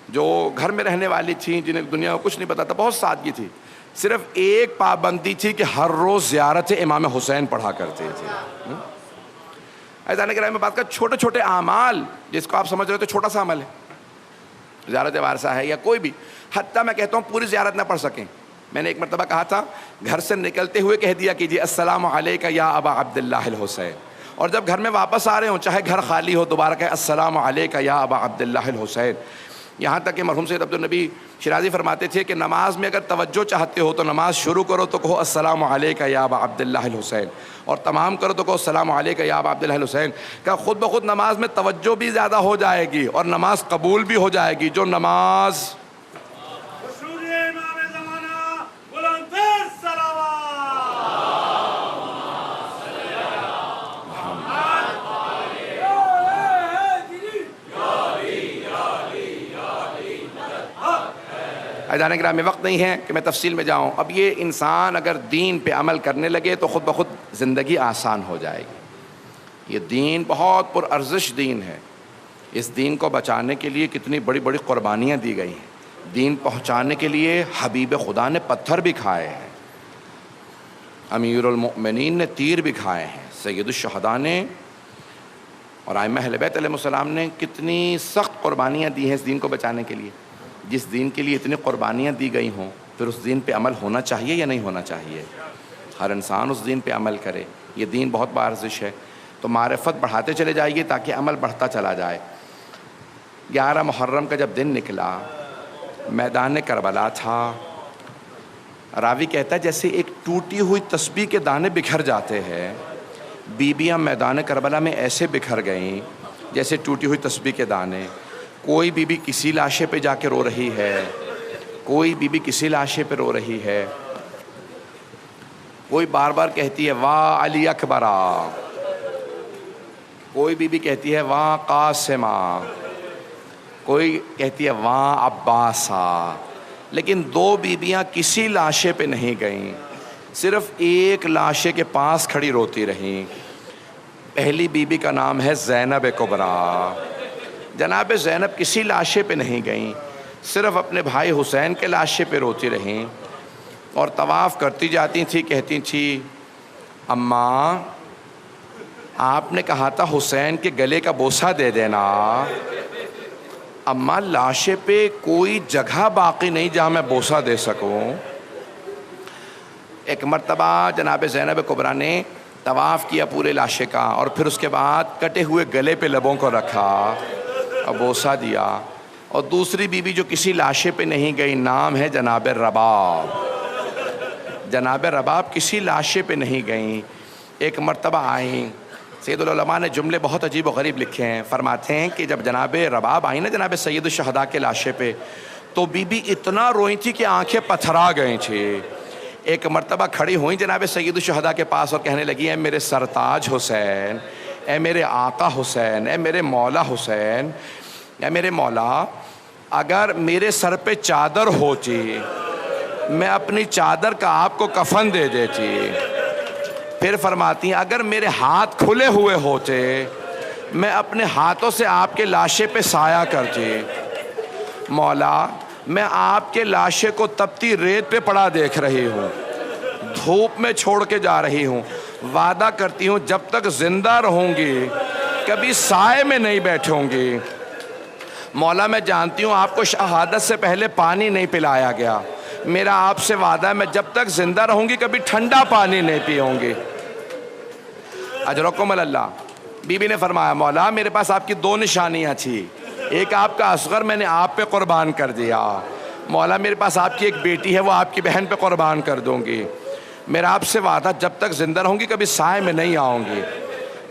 جو گھر میں رہنے والی تھیں، جنہیں دنیا کو کچھ نہیں پتا تھا، بہت سادگی تھی۔ صرف ایک پابندی تھی کہ ہر روز زیارت امام حسین پڑھا کرتے تھے۔ ایسا نہیں کہ میں بات کر چھوٹے چھوٹے اعمال جس کو آپ سمجھ رہے ہو تو چھوٹا سا عمل ہے، زیارت وارثہ ہے یا کوئی بھی، حتیٰ میں کہتا ہوں پوری زیارت نہ پڑھ سکیں۔ میں نے ایک مرتبہ کہا تھا گھر سے نکلتے ہوئے کہہ دیا کیجیے السلام علیکہ یا ابا عبداللہ الحسین، اور جب گھر میں واپس آ رہے ہوں چاہے گھر خالی ہو دوبارہ کہے السلام علیکہ یا ابا عبداللہ الحسین۔ یہاں تک کہ مرحوم سید عبدالنبی شیرازی فرماتے تھے کہ نماز میں اگر توجہ چاہتے ہو تو نماز شروع کرو تو کہو السلام علیکہ یا ابا عبداللہ الحسین، اور تمام کرو تو کہو السلام علیکہ یا ابا عبداللہ الحسین۔ کہ خود بخود نماز میں توجہ بھی زیادہ ہو جائے گی اور نماز قبول بھی ہو جائے گی۔ جو نماز جانے گرامی وقت نہیں ہے کہ میں تفصیل میں جاؤں۔ اب یہ انسان اگر دین پہ عمل کرنے لگے تو خود بخود زندگی آسان ہو جائے گی۔ یہ دین بہت پرارزش دین ہے، اس دین کو بچانے کے لیے کتنی بڑی بڑی قربانیاں دی گئی ہیں، دین پہنچانے کے لیے حبیب خدا نے پتھر بھی کھائے ہیں، امیر المؤمنین نے تیر بھی کھائے ہیں، سید الشہداء نے اور ائمہ اہل بیت علیہ السلام نے کتنی سخت قربانیاں دی ہیں اس دین کو بچانے کے لیے۔ جس دین کے لیے اتنی قربانیاں دی گئی ہوں پھر اس دین پہ عمل ہونا چاہیے یا نہیں ہونا چاہیے؟ ہر انسان اس دین پہ عمل کرے، یہ دین بہت بارزش ہے۔ تو معرفت بڑھاتے چلے جائیے تاکہ عمل بڑھتا چلا جائے۔ 11 محرم کا جب دن نکلا، میدان کربلا تھا، راوی کہتا ہے جیسے ایک ٹوٹی ہوئی تسبیح کے دانے بکھر جاتے ہیں، بیبیاں میدان کربلا میں ایسے بکھر گئیں جیسے ٹوٹی ہوئی تسبیح کے دانے۔ کوئی بی بی کسی لاشے پہ جا کے رو رہی ہے، کوئی بی بی کسی لاشے پہ رو رہی ہے، کوئی بار بار کہتی ہے واہ علی اکبرا، کوئی بی بی کہتی ہے واہ قاسمہ، کوئی کہتی ہے واہ عباسا، لیکن 2 بیبیاں کسی لاشے پہ نہیں گئیں، صرف ایک لاشے کے پاس کھڑی روتی رہیں۔ پہلی بیوی کا نام ہے زینب کبریٰ۔ جناب زینب کسی لاشے پہ نہیں گئیں، صرف اپنے بھائی حسین کے لاشے پہ روتی رہیں اور طواف کرتی جاتی تھیں، کہتی تھیں اماں آپ نے کہا تھا حسین کے گلے کا بوسہ دے دینا، اماں لاشے پہ کوئی جگہ باقی نہیں جہاں میں بوسہ دے سکوں۔ ایک مرتبہ جناب زینب کبریٰ نے طواف کیا پورے لاشے کا اور پھر اس کے بعد کٹے ہوئے گلے پہ لبوں کو رکھا اور بوسہ دیا۔ اور دوسری بیوی جو کسی لاشے پہ نہیں گئی نام ہے جناب رباب۔ جناب رباب کسی لاشے پہ نہیں گئیں، ایک مرتبہ آئیں۔ سید العلماء نے جملے بہت عجیب و غریب لکھے ہیں، فرماتے ہیں کہ جب جناب رباب آئیں نا جناب سید الشہداء کے لاشے پہ تو بی بی اتنا روئی تھی کہ آنکھیں پتھرا گئی تھیں۔ ایک مرتبہ کھڑی ہوئیں جناب سید الشہداء کے پاس اور کہنے لگی اے میرے سرتاج حسین، اے میرے آقا حسین، اے میرے مولا حسین، اے میرے مولا اگر میرے سر پہ چادر ہوتی میں اپنی چادر کا آپ کو کفن دے دیتی۔ پھر فرماتی ہیں اگر میرے ہاتھ کھلے ہوئے ہوتے میں اپنے ہاتھوں سے آپ کے لاشے پہ سایہ کرتی۔ مولا میں آپ کے لاشے کو تپتی ریت پہ پڑا دیکھ رہی ہوں، دھوپ میں چھوڑ کے جا رہی ہوں، وعدہ کرتی ہوں جب تک زندہ رہوں گی کبھی سائے میں نہیں بیٹھوں گی۔ مولا میں جانتی ہوں آپ کو شہادت سے پہلے پانی نہیں پلایا گیا، میرا آپ سے وعدہ ہے میں جب تک زندہ رہوں گی کبھی ٹھنڈا پانی نہیں پیوں گی۔ اجرکم اللہ۔ بی بی نے فرمایا مولا میرے پاس آپ کی 2 نشانیاں تھی، ایک آپ کا اصغر میں نے آپ پہ قربان کر دیا، مولا میرے پاس آپ کی ایک بیٹی ہے وہ آپ کی بہن پہ قربان کر دوں گی، میرا آپ سے وعدہ جب تک زندہ رہوں گی کبھی سائے میں نہیں آؤں گی۔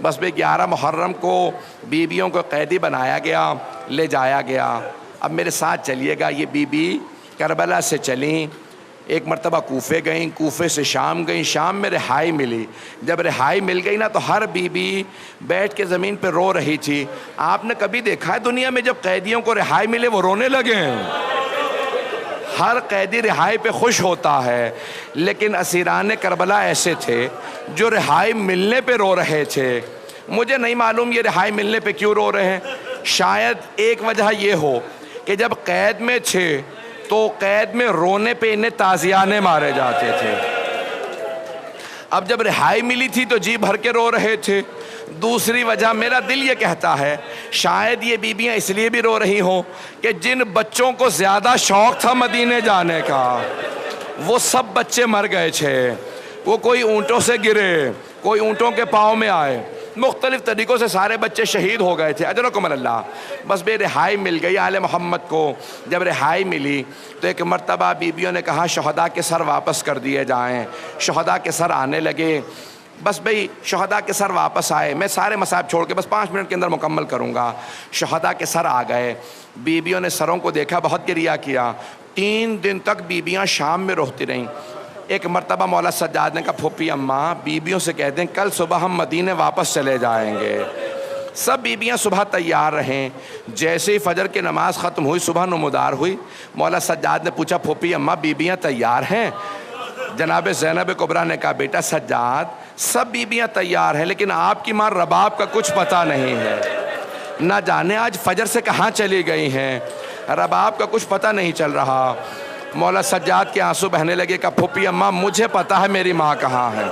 بس بے 11 محرم کو بیویوں کو قیدی بنایا گیا، لے جایا گیا۔ اب میرے ساتھ چلیے گا، یہ بی بی کربلا سے چلیں، ایک مرتبہ کوفے گئیں، کوفے سے شام گئیں، شام میں رہائی ملی، جب رہائی مل گئی نا تو ہر بی بی بیٹھ کے زمین پہ رو رہی تھی۔ آپ نے کبھی دیکھا ہے دنیا میں جب قیدیوں کو رہائی ملے وہ رونے لگے ہیں؟ ہر قیدی رہائی پہ خوش ہوتا ہے، لیکن اسیران کربلا ایسے تھے جو رہائی ملنے پہ رو رہے تھے۔ مجھے نہیں معلوم یہ رہائی ملنے پہ کیوں رو رہے ہیں، شاید ایک وجہ یہ ہو کہ جب قید میں تھے تو قید میں رونے پہ انہیں تازیانے مارے جاتے تھے، اب جب رہائی ملی تھی تو جی بھر کے رو رہے تھے۔ دوسری وجہ میرا دل یہ کہتا ہے شاید یہ بیویاں اس لیے بھی رو رہی ہوں کہ جن بچوں کو زیادہ شوق تھا مدینے جانے کا وہ سب بچے مر گئے تھے، وہ کوئی اونٹوں سے گرے، کوئی اونٹوں کے پاؤں میں آئے، مختلف طریقوں سے سارے بچے شہید ہو گئے تھے۔ اجرکم اللہ۔ بس بے رہائی مل گئی آل محمد کو۔ جب رہائی ملی تو ایک مرتبہ بیویوں نے کہا شہداء کے سر واپس کر دیے جائیں، شہداء کے سر آنے لگے۔ بس بھئی شہداء کے سر واپس آئے، میں سارے مصائب چھوڑ کے بس 5 منٹ کے اندر مکمل کروں گا۔ شہداء کے سر آ گئے، بیویوں نے سروں کو دیکھا، بہت گریہ کیا، 3 دن تک بیویاں شام میں روتی رہیں۔ ایک مرتبہ مولا سجاد نے کہا پھوپھی اماں بیویوں سے کہہ دیں کل صبح ہم مدینے واپس چلے جائیں گے۔ سب بیویاں صبح تیار رہیں، جیسے ہی فجر کی نماز ختم ہوئی صبح نمودار ہوئی، مولا سجاد نے پوچھا پھوپھی اماں بیویاں تیار ہیں؟ جناب زینب کبریٰ نے کہا بیٹا سجاد سب بیویاں تیار ہیں لیکن آپ کی ماں رباب کا کچھ پتہ نہیں ہے، نہ جانے آج فجر سے کہاں چلی گئی ہیں، رباب کا کچھ پتہ نہیں چل رہا۔ مولا سجاد کے آنسو بہنے لگے کہ پھوپھی اماں مجھے پتہ ہے میری ماں کہاں ہے،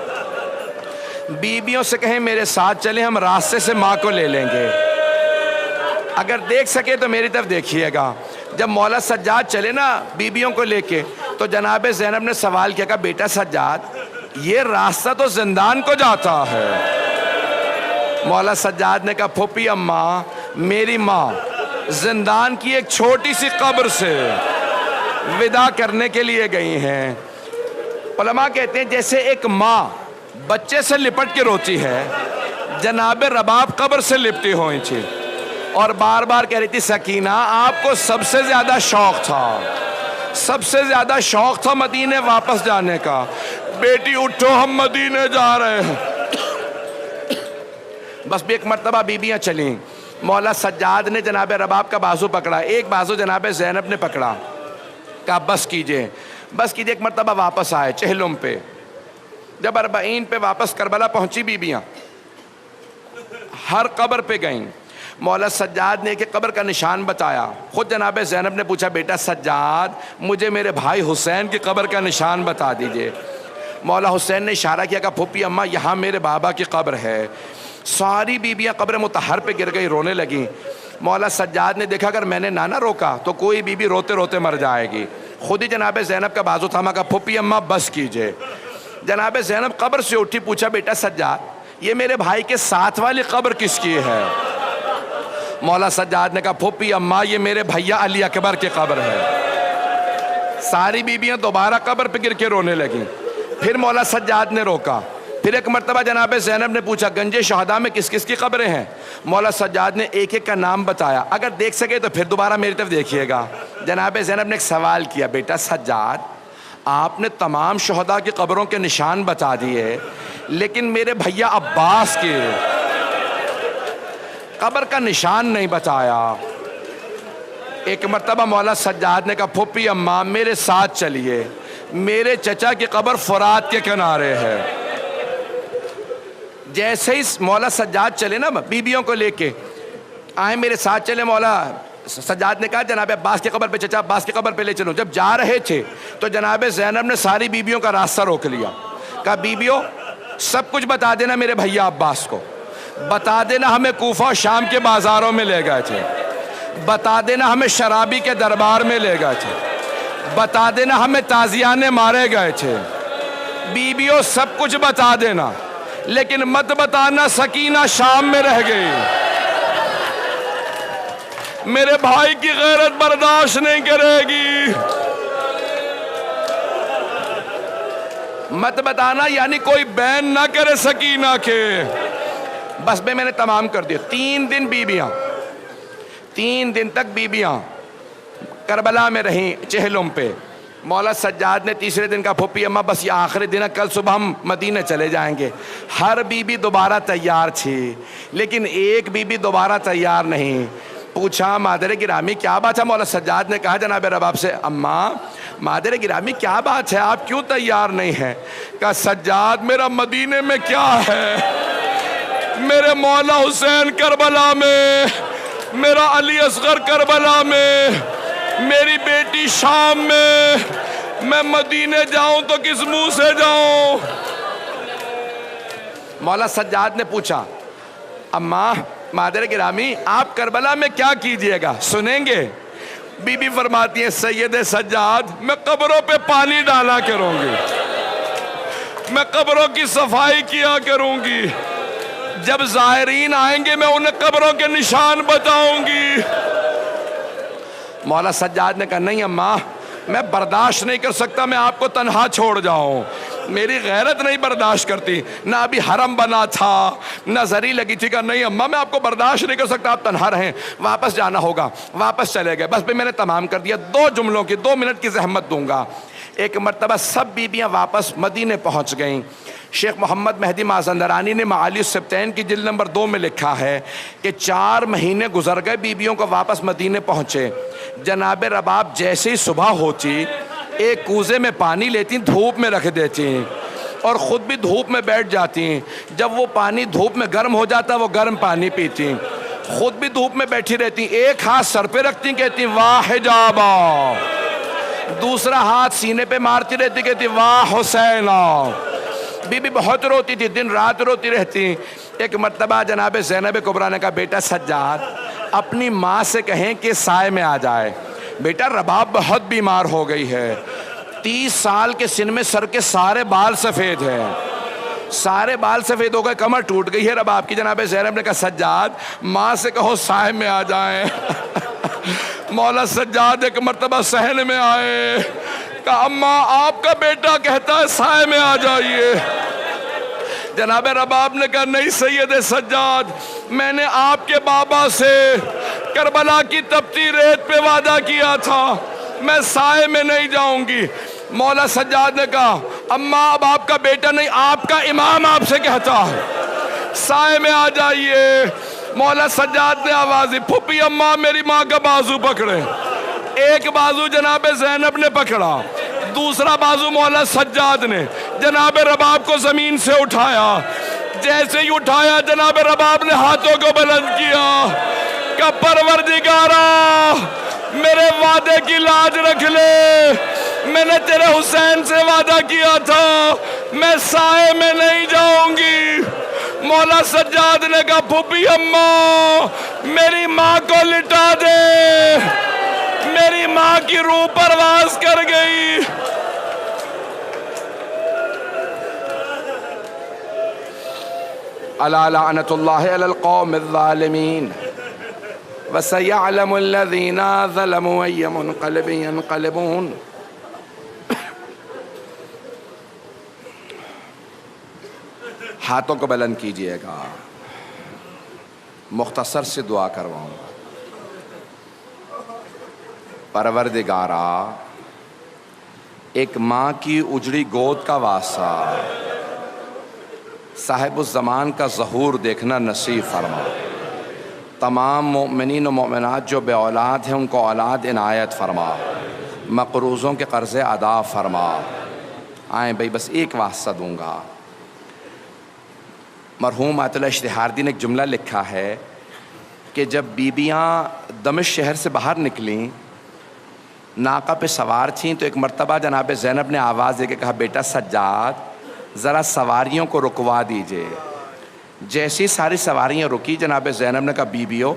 بیویوں سے کہیں میرے ساتھ چلیں ہم راستے سے ماں کو لے لیں گے، اگر دیکھ سکے تو میری طرف دیکھیے گا۔ جب مولا سجاد چلے نا بیویوں کو لے کے تو جناب زینب نے سوال کیا کہ بیٹا سجاد یہ راستہ تو زندان کو جاتا ہے۔ مولا سجاد نے کہا پھوپھی اماں میری ماں زندان کی ایک چھوٹی سی قبر سے وداع کرنے کے لیے گئی ہیں۔ علماء کہتے ہیں جیسے ایک ماں بچے سے لپٹ کے روتی ہے، جناب رباب قبر سے لپٹی ہوئی تھی اور بار بار کہہ رہی تھی سکینہ آپ کو سب سے زیادہ شوق تھا، سب سے زیادہ شوق تھا مدینے واپس جانے کا، بیٹی اٹھو ہم مدینے جا رہے ہیں۔ بس بھی ایک مرتبہ بیویاں چلیں، مولا سجاد نے جناب رباب کا بازو پکڑا، ایک بازو جناب زینب نے پکڑا، کہا بس کیجئے بس کیجئے۔ ایک مرتبہ واپس آئے چہلم پہ، جب 40 پہ واپس کربلا پہنچی بیویاں ہر قبر پہ گئیں، مولا سجاد نے ایک قبر کا نشان بتایا، خود جناب زینب نے پوچھا بیٹا سجاد مجھے میرے بھائی حسین کی قبر کا نشان بتا دیجئے۔ مولا حسین نے اشارہ کیا کہ پھوپھی اماں یہاں میرے بابا کی قبر ہے۔ ساری بیویاں قبر مطہر پہ گر گئی، رونے لگیں۔ مولا سجاد نے دیکھا اگر میں نے نہ روکا تو کوئی بیوی روتے روتے مر جائے گی، خود ہی جناب زینب کا بازو تھاما کہا پھوپھی اماں بس کیجئے۔ جناب زینب قبر سے اٹھی، پوچھا بیٹا سجاد یہ میرے بھائی کے ساتھ والی قبر کس کی ہے؟ مولا سجاد نے کہا پھوپھی اماں یہ میرے بھیا علی اکبر کی قبر ہے۔ ساری بیویاں دوبارہ قبر پہ گر کے رونے لگیں، پھر مولا سجاد نے روکا، پھر ایک مرتبہ جناب زینب نے پوچھا گنج شہداء میں کس کس کی قبریں ہیں؟ مولا سجاد نے ایک ایک کا نام بتایا، اگر دیکھ سکے تو پھر دوبارہ میری طرف دیکھیے گا۔ جناب زینب نے ایک سوال کیا بیٹا سجاد آپ نے تمام شہداء کی قبروں کے نشان بتا دیے لیکن میرے بھیا عباس کی قبر کا نشان نہیں بتایا۔ ایک مرتبہ مولا سجاد نے کہا پھوپھی اماں میرے ساتھ چلیے، میرے چچا کی قبر فرات کے کنارے ہے۔ جیسے ہی مولا سجاد چلے نا بیویوں کو لے کے آئے میرے ساتھ چلے، مولا سجاد نے کہا جناب عباس کی قبر پہ چچا عباس کی قبر پہ لے چلو. جب جا رہے تھے تو جناب زینب نے ساری بیبیوں کا راستہ روک لیا. کہا بیبیوں سب کچھ بتا دینا میرے بھیا عباس کو, بتا دینا ہمیں کوفہ اور شام کے بازاروں میں لے گئے تھے, بتا دینا ہمیں شرابی کے دربار میں لے گئے تھے, بتا دینا ہمیں تازیانے مارے گئے تھے. بیبیوں سب کچھ بتا دینا, لیکن مت بتانا سکینہ شام میں رہ گئی. میرے بھائی کی غیرت برداشت نہیں کرے گی. مت بتانا یعنی کوئی بین نہ کرے سکینہ کے. بس میں نے تمام کر دیا. 3 دن بیبیاں, 3 دن تک بیبیاں کربلا میں رہیں چہلم پہ. مولا سجاد نے تیسرے دن کہا پھوپھی اماں بس یہ آخری دن ہے, کل صبح ہم مدینہ چلے جائیں گے. ہر بیوی دوبارہ تیار تھی, لیکن ایک بیوی دوبارہ تیار نہیں. پوچھا مادر گرامی کیا بات ہے؟ مولا سجاد نے کہا جناب رباب سے اماں مادر گرامی کیا بات ہے, آپ کیوں تیار نہیں ہیں؟ کہا سجاد میرا مدینے میں کیا ہے, میرے مولا حسین کربلا میں, میرا علی اصغر کربلا میں, میری بیٹی شام میں, میں مدینے جاؤں تو کس منہ سے جاؤں؟ مولا سجاد نے پوچھا اماں مادر گرامی آپ کربلا میں کیا کیجئے گا, سنیں گے؟ بی بی فرماتی ہیں سید سجاد میں قبروں پہ پانی ڈالا کروں گی, میں قبروں کی صفائی کیا کروں گی, جب زائرین آئیں گے میں انہیں قبروں کے نشان بتاؤں گی. مولا سجاد نے کہا نہیں اماں میں برداشت نہیں کر سکتا میں آپ کو تنہا چھوڑ جاؤں, میری غیرت نہیں برداشت کرتی, نہ ابھی حرم بنا تھا نہ زری لگی تھی. کہا نہیں اماں میں آپ کو برداشت نہیں کر سکتا, آپ تنہا رہیں, واپس جانا ہوگا. واپس چلے گئے. بس میں نے تمام کر دیا. 2 جملوں کی 2 منٹ کی زحمت دوں گا. ایک مرتبہ سب بیبیاں واپس مدینے پہنچ گئیں. شیخ محمد مہدی مازندرانی نے معالی السبتین کی جلد نمبر 2 میں لکھا ہے کہ 4 مہینے گزر گئے, بیبیوں کو واپس مدینے پہنچے. جناب رباب جیسے ہی صبح ہوتی ایک کوزے میں پانی لیتی, دھوپ میں رکھ دیتی اور خود بھی دھوپ میں بیٹھ جاتی. جب وہ پانی دھوپ میں گرم ہو جاتا وہ گرم پانی پیتی, خود بھی دھوپ میں بیٹھی رہتی. ایک ہاتھ سر پہ رکھتی کہتی واہ حجابا, دوسرا ہاتھ سینے پہ مارتی رہتی کہتی واہ حسینہ. بی بی بہت روتی تھی, دن رات روتی رہتی. ایک مرتبہ جناب زینب کبریٰ نے کہا بیٹا سجاد اپنی ماں سے کہیں کہ سائے میں آ جائے, بیٹا رباب بہت بیمار ہو گئی ہے, 30 سال کے سن میں سر کے سارے بال سفید ہیں, سارے بال سفید ہو گئے, کمر ٹوٹ گئی ہے رباب کی. جناب زینب نے کہا سجاد ماں سے کہو سائے میں آ جائیں. مولا سجاد ایک مرتبہ صحن میں آئے, کہا اماں آپ کا بیٹا کہتا ہے سائے میں آ جائیے. جناب رباب نے کہا نہیں سید سجاد میں نے آپ کے بابا سے کربلا کی تپتی ریت پہ وعدہ کیا تھا, میں سائے میں نہیں جاؤں گی. مولا سجاد نے کہا اماں اب آپ کا بیٹا نہیں آپ کا امام آپ سے کہتا ہے سائے میں آ جائیے. مولا سجاد نے آواز دی پھوپھی اماں میری ماں کا بازو پکڑے. ایک بازو جناب زینب نے پکڑا, دوسرا بازو مولا سجاد نے جناب رباب کو زمین سے اٹھایا. جیسے ہی اٹھایا جناب رباب نے ہاتھوں کو بلند کیا کہ پروردگارا میرے وعدے کی لاج رکھ لے, میں نے تیرے حسین سے وعدہ کیا تھا میں سائے میں نہیں جاؤں گی. مولا سجاد نے کہا پھوپھی اماں میری ماں کو لٹا دے, میری ماں کی روح پرواز کر گئی. الا لعنت اللہ علی القوم الظالمین وسیعلم الذین ظلموا ای منقلب ینقلبون. ہاتھوں کو بلند کیجئے گا, مختصر سے دعا کرواؤں گا. پروردگارا ایک ماں کی اجڑی گود کا واسطہ صاحب الزمان کا ظہور دیکھنا نصیب فرما. تمام مومنین و مومنات جو بے اولاد ہیں ان کو اولاد عنایت فرما, مقروضوں کے قرض ادا فرما. آئیں بھائی بس ایک واسطہ دوں گا. مرحوم آیت اللہ اشتہاردی نے ایک جملہ لکھا ہے کہ جب بیبیاں دمشق شہر سے باہر نکلیں، ناقہ پہ سوار تھیں، تو ایک مرتبہ جناب زینب نے آواز دے کے کہا بیٹا سجاد ذرا سواریوں کو رکوا دیجئے۔ جیسی ساری سواریاں رکی، جناب زینب نے کہا بیبیو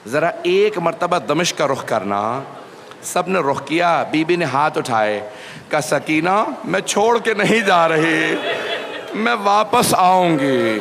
ذرا ایک مرتبہ دمشق کا رخ کرنا۔ سب نے رخ کیا، بی بی نے ہاتھ اٹھائے، کہا سکینہ میں چھوڑ کے نہیں جا رہی، میں واپس آؤں گی۔